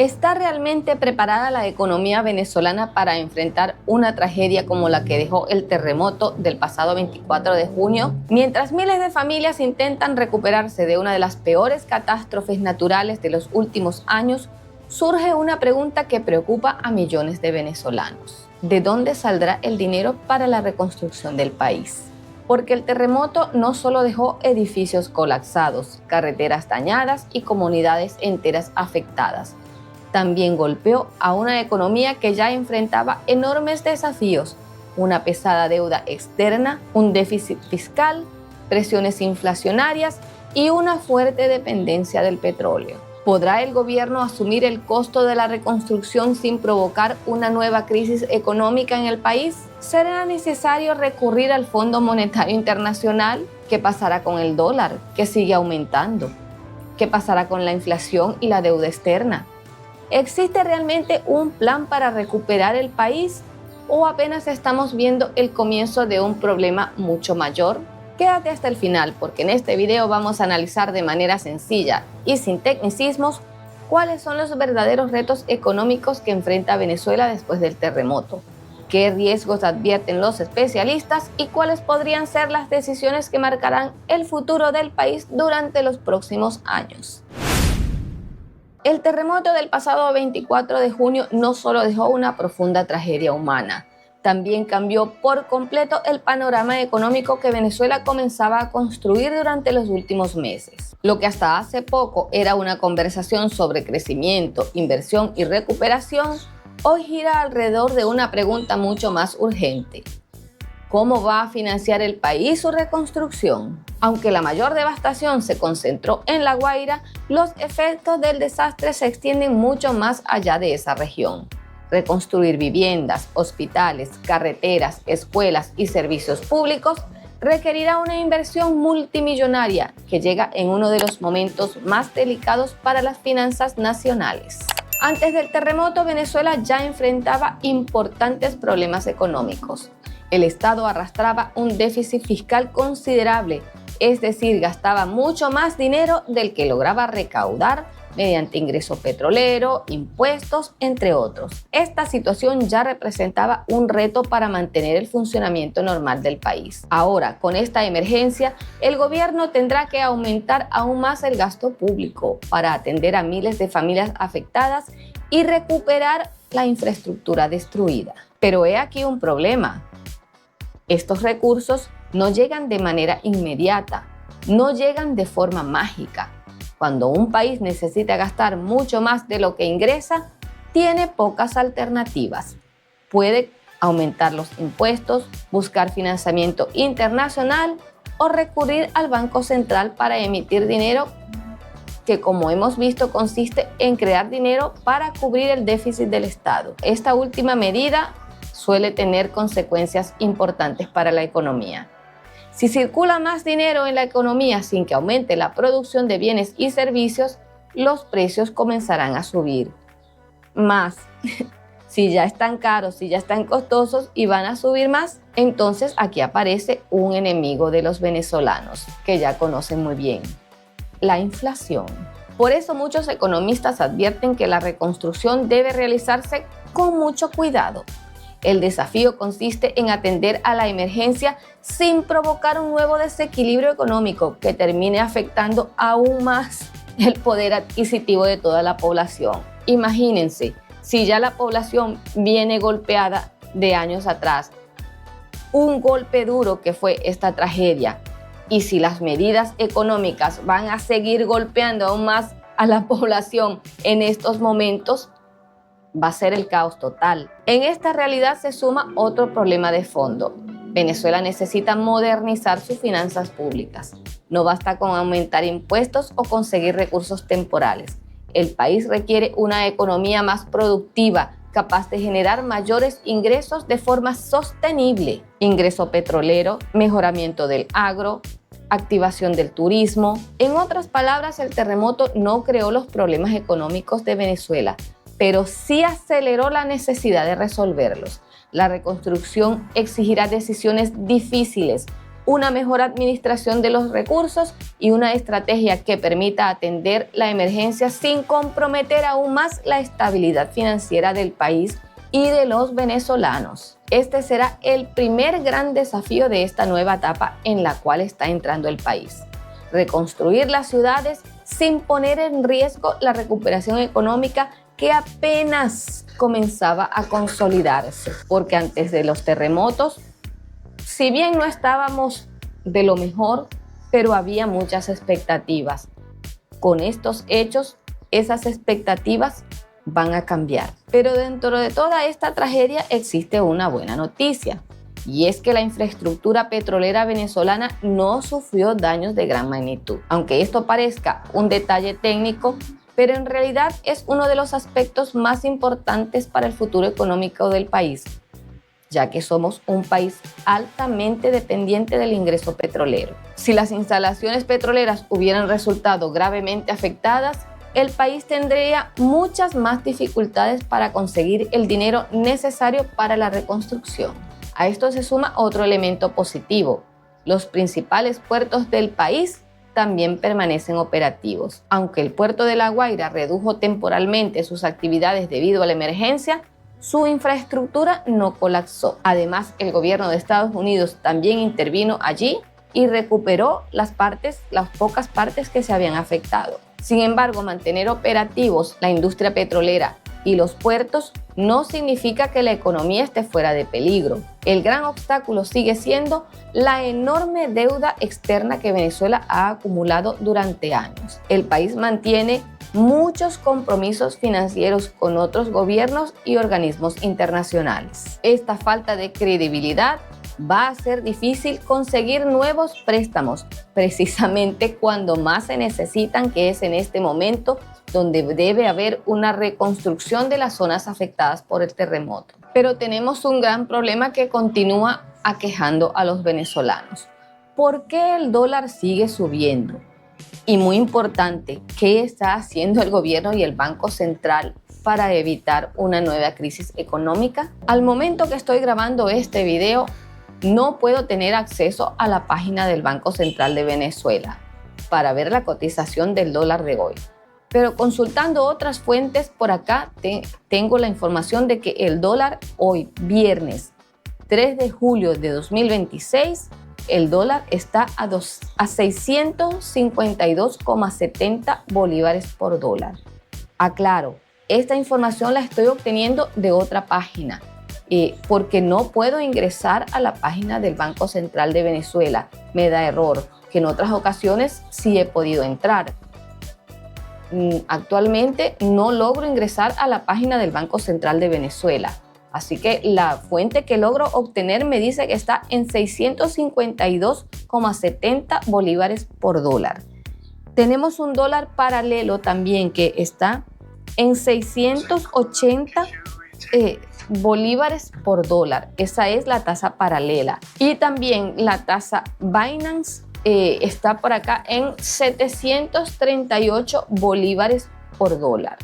¿Está realmente preparada la economía venezolana para enfrentar una tragedia como la que dejó el terremoto del pasado 24 de junio? Mientras miles de familias intentan recuperarse de una de las peores catástrofes naturales de los últimos años, surge una pregunta que preocupa a millones de venezolanos. ¿De dónde saldrá el dinero para la reconstrucción del país? Porque el terremoto no solo dejó edificios colapsados, carreteras dañadas y comunidades enteras afectadas, también golpeó a una economía que ya enfrentaba enormes desafíos, una pesada deuda externa, un déficit fiscal, presiones inflacionarias y una fuerte dependencia del petróleo. ¿Podrá el gobierno asumir el costo de la reconstrucción sin provocar una nueva crisis económica en el país? ¿Será necesario recurrir al Fondo Monetario Internacional? ¿Qué pasará con el dólar, que sigue aumentando? ¿Qué pasará con la inflación y la deuda externa? ¿Existe realmente un plan para recuperar el país o apenas estamos viendo el comienzo de un problema mucho mayor? Quédate hasta el final porque en este video vamos a analizar de manera sencilla y sin tecnicismos cuáles son los verdaderos retos económicos que enfrenta Venezuela después del terremoto, qué riesgos advierten los especialistas y cuáles podrían ser las decisiones que marcarán el futuro del país durante los próximos años. El terremoto del pasado 24 de junio no solo dejó una profunda tragedia humana, también cambió por completo el panorama económico que Venezuela comenzaba a construir durante los últimos meses. Lo que hasta hace poco era una conversación sobre crecimiento, inversión y recuperación, hoy gira alrededor de una pregunta mucho más urgente. ¿Cómo va a financiar el país su reconstrucción? Aunque la mayor devastación se concentró en La Guaira, los efectos del desastre se extienden mucho más allá de esa región. Reconstruir viviendas, hospitales, carreteras, escuelas y servicios públicos requerirá una inversión multimillonaria que llega en uno de los momentos más delicados para las finanzas nacionales. Antes del terremoto, Venezuela ya enfrentaba importantes problemas económicos. El Estado arrastraba un déficit fiscal considerable, es decir, gastaba mucho más dinero del que lograba recaudar mediante ingreso petrolero, impuestos, entre otros. Esta situación ya representaba un reto para mantener el funcionamiento normal del país. Ahora, con esta emergencia, el gobierno tendrá que aumentar aún más el gasto público para atender a miles de familias afectadas y recuperar la infraestructura destruida. Pero he aquí un problema. Estos recursos no llegan de manera inmediata, no llegan de forma mágica. Cuando un país necesita gastar mucho más de lo que ingresa, tiene pocas alternativas. Puede aumentar los impuestos, buscar financiamiento internacional o recurrir al Banco Central para emitir dinero que, como hemos visto, consiste en crear dinero para cubrir el déficit del Estado. Esta última medida suele tener consecuencias importantes para la economía. Si circula más dinero en la economía sin que aumente la producción de bienes y servicios, los precios comenzarán a subir. Más, si ya están caros, si ya están costosos y van a subir más, entonces aquí aparece un enemigo de los venezolanos que ya conocen muy bien: la inflación. Por eso muchos economistas advierten que la reconstrucción debe realizarse con mucho cuidado. El desafío consiste en atender a la emergencia sin provocar un nuevo desequilibrio económico que termine afectando aún más el poder adquisitivo de toda la población. Imagínense, si ya la población viene golpeada de años atrás, un golpe duro que fue esta tragedia, y si las medidas económicas van a seguir golpeando aún más a la población en estos momentos, va a ser el caos total. En esta realidad se suma otro problema de fondo. Venezuela necesita modernizar sus finanzas públicas. No basta con aumentar impuestos o conseguir recursos temporales. El país requiere una economía más productiva, capaz de generar mayores ingresos de forma sostenible. Ingreso petrolero, mejoramiento del agro, activación del turismo. En otras palabras, el terremoto no creó los problemas económicos de Venezuela, pero sí aceleró la necesidad de resolverlos. La reconstrucción exigirá decisiones difíciles, una mejor administración de los recursos y una estrategia que permita atender la emergencia sin comprometer aún más la estabilidad financiera del país y de los venezolanos. Este será el primer gran desafío de esta nueva etapa en la cual está entrando el país. Reconstruir las ciudades sin poner en riesgo la recuperación económica que apenas comenzaba a consolidarse, porque antes de los terremotos, si bien no estábamos de lo mejor, pero había muchas expectativas. Con estos hechos, esas expectativas van a cambiar. Pero dentro de toda esta tragedia existe una buena noticia, y es que la infraestructura petrolera venezolana no sufrió daños de gran magnitud. Aunque esto parezca un detalle técnico, pero en realidad es uno de los aspectos más importantes para el futuro económico del país, ya que somos un país altamente dependiente del ingreso petrolero. Si las instalaciones petroleras hubieran resultado gravemente afectadas, el país tendría muchas más dificultades para conseguir el dinero necesario para la reconstrucción. A esto se suma otro elemento positivo: los principales puertos del país también permanecen operativos. Aunque el puerto de La Guaira redujo temporalmente sus actividades debido a la emergencia, su infraestructura no colapsó. Además, el gobierno de Estados Unidos también intervino allí y recuperó las pocas partes que se habían afectado. Sin embargo, mantener operativos la industria petrolera y los puertos no significa que la economía esté fuera de peligro. El gran obstáculo sigue siendo la enorme deuda externa que Venezuela ha acumulado durante años. El país mantiene muchos compromisos financieros con otros gobiernos y organismos internacionales. Esta falta de credibilidad va a ser difícil conseguir nuevos préstamos, precisamente cuando más se necesitan, que es en este momento donde debe haber una reconstrucción de las zonas afectadas por el terremoto. Pero tenemos un gran problema que continúa aquejando a los venezolanos. ¿Por qué el dólar sigue subiendo? Y muy importante, ¿qué está haciendo el gobierno y el Banco Central para evitar una nueva crisis económica? Al momento que estoy grabando este video, no puedo tener acceso a la página del Banco Central de Venezuela para ver la cotización del dólar de hoy. Pero consultando otras fuentes por acá, tengo la información de que el dólar hoy, viernes 3 de julio de 2026, el dólar está a 652,70 bolívares por dólar. Aclaro, esta información la estoy obteniendo de otra página, porque no puedo ingresar a la página del Banco Central de Venezuela. Me da error, que en otras ocasiones sí he podido entrar. Actualmente no logro ingresar a la página del Banco Central de Venezuela. Así que la fuente que logro obtener me dice que está en 652,70 bolívares por dólar. Tenemos un dólar paralelo también que está en 680 bolívares por dólar. Esa es la tasa paralela. Y también la tasa Binance está por acá en 738 bolívares por dólar.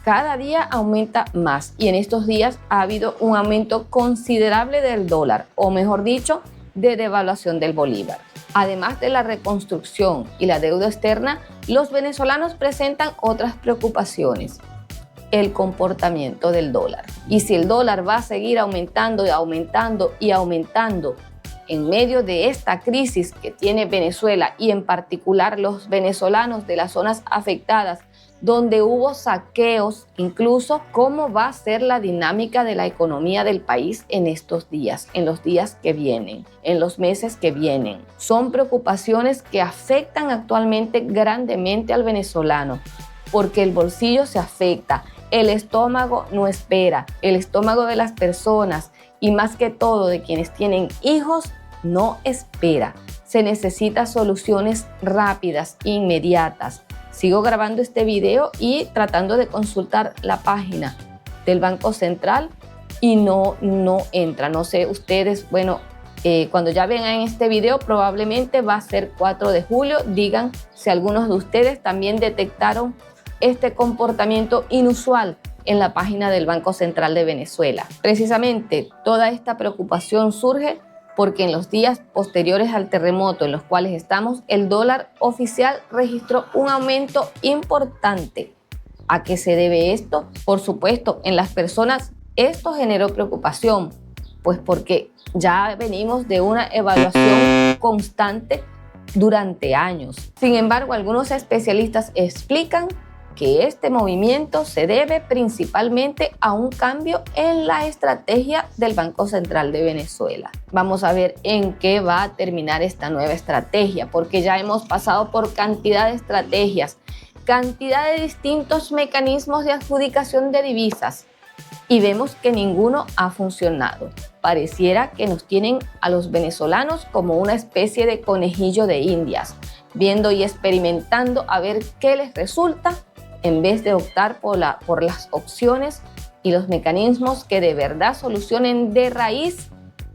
Cada día aumenta más y en estos días ha habido un aumento considerable del dólar, o mejor dicho, de devaluación del bolívar. Además de la reconstrucción y la deuda externa, los venezolanos presentan otras preocupaciones: el comportamiento del dólar. Y si el dólar va a seguir aumentando y aumentando y aumentando en medio de esta crisis que tiene Venezuela, y en particular los venezolanos de las zonas afectadas donde hubo saqueos, incluso, ¿cómo va a ser la dinámica de la economía del país en estos días, en los días que vienen, en los meses que vienen? Son preocupaciones que afectan actualmente grandemente al venezolano, porque el bolsillo se afecta, el estómago no espera, el estómago de las personas y más que todo de quienes tienen hijos no espera. Se necesitan soluciones rápidas, inmediatas. Sigo grabando este video y tratando de consultar la página del Banco Central y no entra. No sé ustedes, bueno, cuando ya vean este video probablemente va a ser 4 de julio. Digan si algunos de ustedes también detectaron este comportamiento inusual en la página del Banco Central de Venezuela. Precisamente toda esta preocupación surge porque en los días posteriores al terremoto en los cuales estamos, el dólar oficial registró un aumento importante. ¿A qué se debe esto? Por supuesto, en las personas esto generó preocupación, pues porque ya venimos de una evaluación constante durante años. Sin embargo, algunos especialistas explican que este movimiento se debe principalmente a un cambio en la estrategia del Banco Central de Venezuela. Vamos a ver en qué va a terminar esta nueva estrategia, porque ya hemos pasado por cantidad de estrategias, cantidad de distintos mecanismos de adjudicación de divisas y vemos que ninguno ha funcionado. Pareciera que nos tienen a los venezolanos como una especie de conejillo de indias, viendo y experimentando a ver qué les resulta, en vez de optar por las opciones y los mecanismos que de verdad solucionen de raíz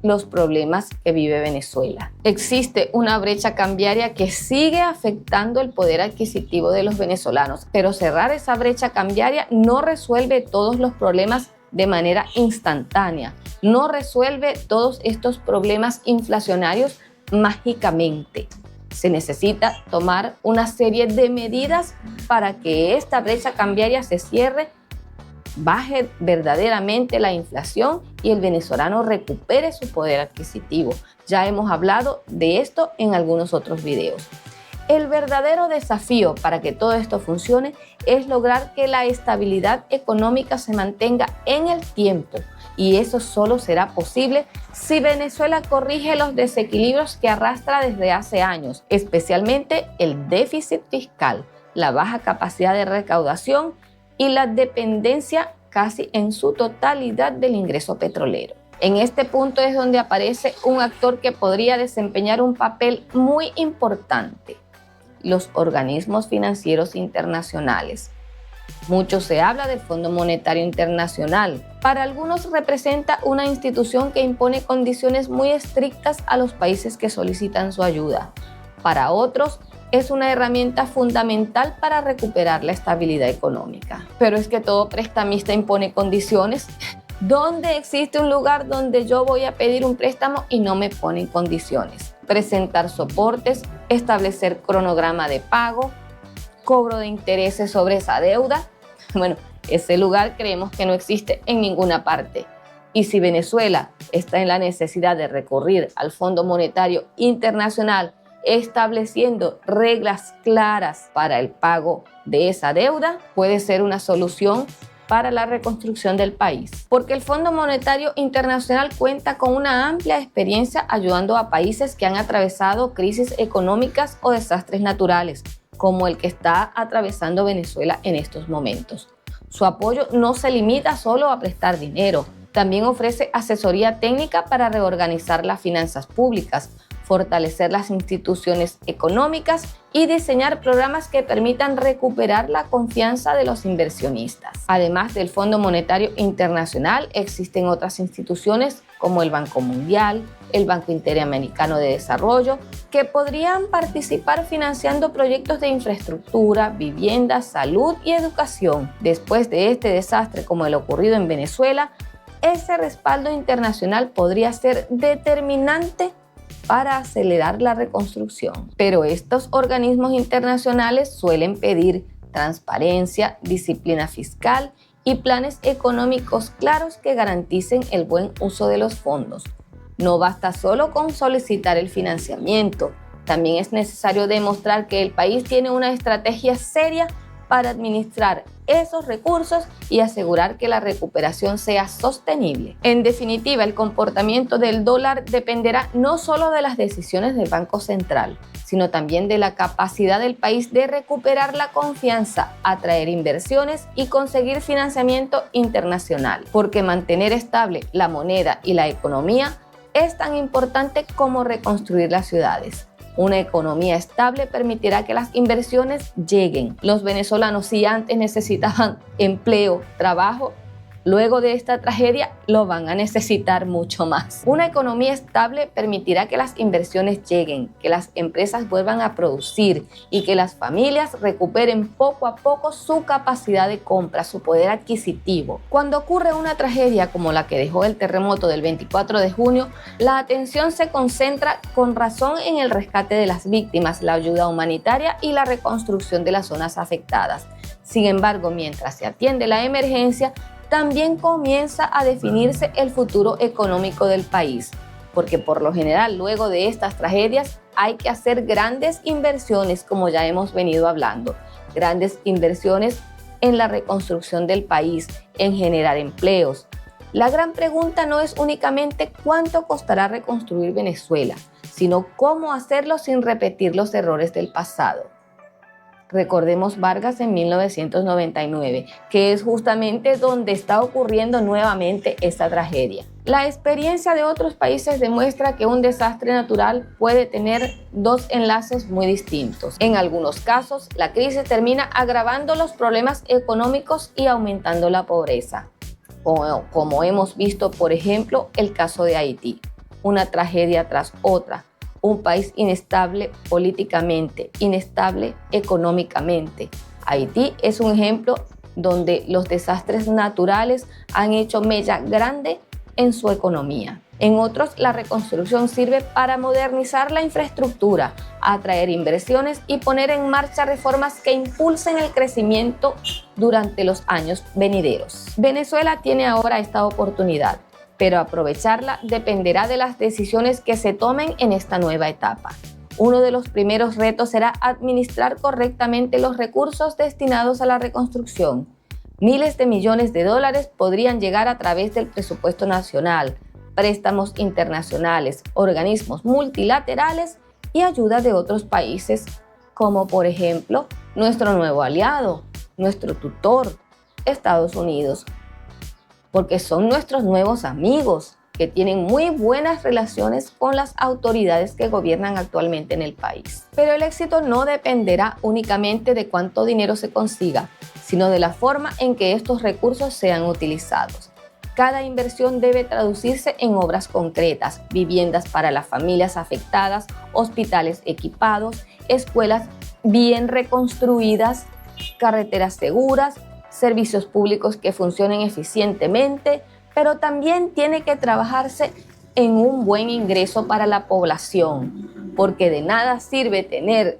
los problemas que vive Venezuela. Existe una brecha cambiaria que sigue afectando el poder adquisitivo de los venezolanos, pero cerrar esa brecha cambiaria no resuelve todos los problemas de manera instantánea, no resuelve todos estos problemas inflacionarios mágicamente. Se necesita tomar una serie de medidas para que esta brecha cambiaria se cierre, baje verdaderamente la inflación y el venezolano recupere su poder adquisitivo. Ya hemos hablado de esto en algunos otros videos. El verdadero desafío para que todo esto funcione es lograr que la estabilidad económica se mantenga en el tiempo, y eso solo será posible si Venezuela corrige los desequilibrios que arrastra desde hace años, especialmente el déficit fiscal, la baja capacidad de recaudación y la dependencia casi en su totalidad del ingreso petrolero. En este punto es donde aparece un actor que podría desempeñar un papel muy importante: los organismos financieros internacionales. Mucho se habla del Fondo Monetario Internacional. Para algunos representa una institución que impone condiciones muy estrictas a los países que solicitan su ayuda. Para otros es una herramienta fundamental para recuperar la estabilidad económica. Pero es que todo prestamista impone condiciones. ¿Dónde existe un lugar donde yo voy a pedir un préstamo y no me ponen condiciones? Presentar soportes, establecer cronograma de pago, cobro de intereses sobre esa deuda. Bueno, ese lugar creemos que no existe en ninguna parte. Y si Venezuela está en la necesidad de recurrir al Fondo Monetario Internacional estableciendo reglas claras para el pago de esa deuda, puede ser una solución para la reconstrucción del país, porque el Fondo Monetario Internacional cuenta con una amplia experiencia ayudando a países que han atravesado crisis económicas o desastres naturales, como el que está atravesando Venezuela en estos momentos. Su apoyo no se limita solo a prestar dinero, también ofrece asesoría técnica para reorganizar las finanzas públicas, fortalecer las instituciones económicas y diseñar programas que permitan recuperar la confianza de los inversionistas. Además del Fondo Monetario Internacional, existen otras instituciones como el Banco Mundial, el Banco Interamericano de Desarrollo, que podrían participar financiando proyectos de infraestructura, vivienda, salud y educación. Después de este desastre como el ocurrido en Venezuela, ese respaldo internacional podría ser determinante para acelerar la reconstrucción. Pero estos organismos internacionales suelen pedir transparencia, disciplina fiscal y planes económicos claros que garanticen el buen uso de los fondos. No basta solo con solicitar el financiamiento, también es necesario demostrar que el país tiene una estrategia seria para administrar esos recursos y asegurar que la recuperación sea sostenible. En definitiva, el comportamiento del dólar dependerá no solo de las decisiones del Banco Central, sino también de la capacidad del país de recuperar la confianza, atraer inversiones y conseguir financiamiento internacional, porque mantener estable la moneda y la economía es tan importante como reconstruir las ciudades. Una economía estable permitirá que las inversiones lleguen. Los venezolanos, si antes necesitaban empleo, trabajo, Luego de esta tragedia lo van a necesitar mucho más. Una economía estable permitirá que las inversiones lleguen, que las empresas vuelvan a producir y que las familias recuperen poco a poco su capacidad de compra, su poder adquisitivo. Cuando ocurre una tragedia como la que dejó el terremoto del 24 de junio, la atención se concentra con razón en el rescate de las víctimas, la ayuda humanitaria y la reconstrucción de las zonas afectadas. Sin embargo, mientras se atiende la emergencia, también comienza a definirse el futuro económico del país, porque por lo general luego de estas tragedias hay que hacer grandes inversiones, como ya hemos venido hablando, grandes inversiones en la reconstrucción del país, en generar empleos. La gran pregunta no es únicamente cuánto costará reconstruir Venezuela, sino cómo hacerlo sin repetir los errores del pasado. Recordemos Vargas en 1999, que es justamente donde está ocurriendo nuevamente esta tragedia. La experiencia de otros países demuestra que un desastre natural puede tener dos enlaces muy distintos. En algunos casos, la crisis termina agravando los problemas económicos y aumentando la pobreza, como hemos visto, por ejemplo, el caso de Haití, una tragedia tras otra. Un país inestable políticamente, inestable económicamente. Haití es un ejemplo donde los desastres naturales han hecho mella grande en su economía. En otros, la reconstrucción sirve para modernizar la infraestructura, atraer inversiones y poner en marcha reformas que impulsen el crecimiento durante los años venideros. Venezuela tiene ahora esta oportunidad, pero aprovecharla dependerá de las decisiones que se tomen en esta nueva etapa. Uno de los primeros retos será administrar correctamente los recursos destinados a la reconstrucción. Miles de millones de dólares podrían llegar a través del presupuesto nacional, préstamos internacionales, organismos multilaterales y ayuda de otros países, como por ejemplo nuestro nuevo aliado, nuestro tutor, Estados Unidos, porque son nuestros nuevos amigos que tienen muy buenas relaciones con las autoridades que gobiernan actualmente en el país. Pero el éxito no dependerá únicamente de cuánto dinero se consiga, sino de la forma en que estos recursos sean utilizados. Cada inversión debe traducirse en obras concretas, viviendas para las familias afectadas, hospitales equipados, escuelas bien reconstruidas, carreteras seguras, servicios públicos que funcionen eficientemente, pero también tiene que trabajarse en un buen ingreso para la población, porque de nada sirve tener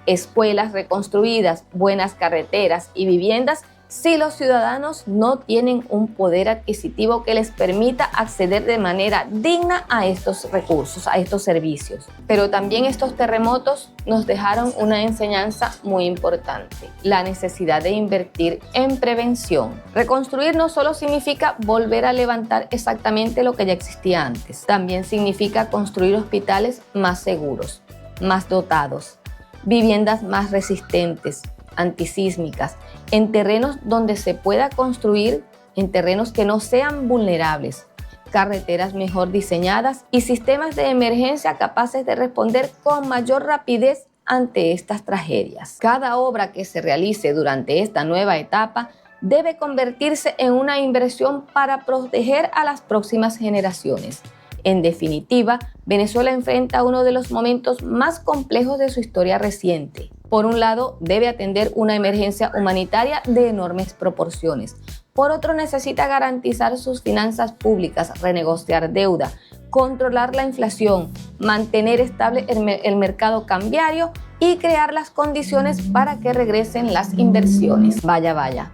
escuelas reconstruidas, buenas carreteras y viviendas si los ciudadanos no tienen un poder adquisitivo que les permita acceder de manera digna a estos recursos, a estos servicios. Pero también estos terremotos nos dejaron una enseñanza muy importante: la necesidad de invertir en prevención. Reconstruir no solo significa volver a levantar exactamente lo que ya existía antes, también significa construir hospitales más seguros, más dotados, viviendas más resistentes, antisísmicas, en terrenos donde se pueda construir, en terrenos que no sean vulnerables, carreteras mejor diseñadas y sistemas de emergencia capaces de responder con mayor rapidez ante estas tragedias. Cada obra que se realice durante esta nueva etapa debe convertirse en una inversión para proteger a las próximas generaciones. En definitiva, Venezuela enfrenta uno de los momentos más complejos de su historia reciente. Por un lado, debe atender una emergencia humanitaria de enormes proporciones. Por otro, necesita garantizar sus finanzas públicas, renegociar deuda, controlar la inflación, mantener estable el mercado cambiario y crear las condiciones para que regresen las inversiones. Vaya,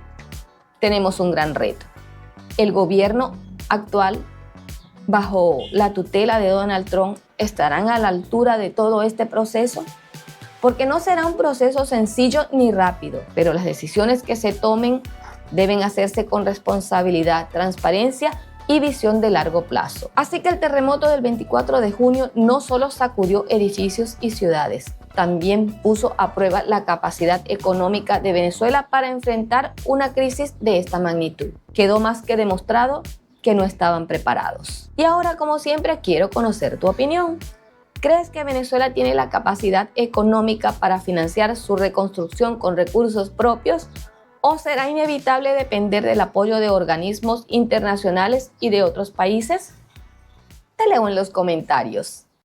tenemos un gran reto. El gobierno actual, bajo la tutela de Donald Trump, ¿estarán a la altura de todo este proceso? Porque no será un proceso sencillo ni rápido, pero las decisiones que se tomen deben hacerse con responsabilidad, transparencia y visión de largo plazo. Así que el terremoto del 24 de junio no solo sacudió edificios y ciudades, también puso a prueba la capacidad económica de Venezuela para enfrentar una crisis de esta magnitud. Quedó más que demostrado que no estaban preparados. Y ahora, como siempre, quiero conocer tu opinión. ¿Crees que Venezuela tiene la capacidad económica para financiar su reconstrucción con recursos propios? ¿O será inevitable depender del apoyo de organismos internacionales y de otros países? Te leo en los comentarios.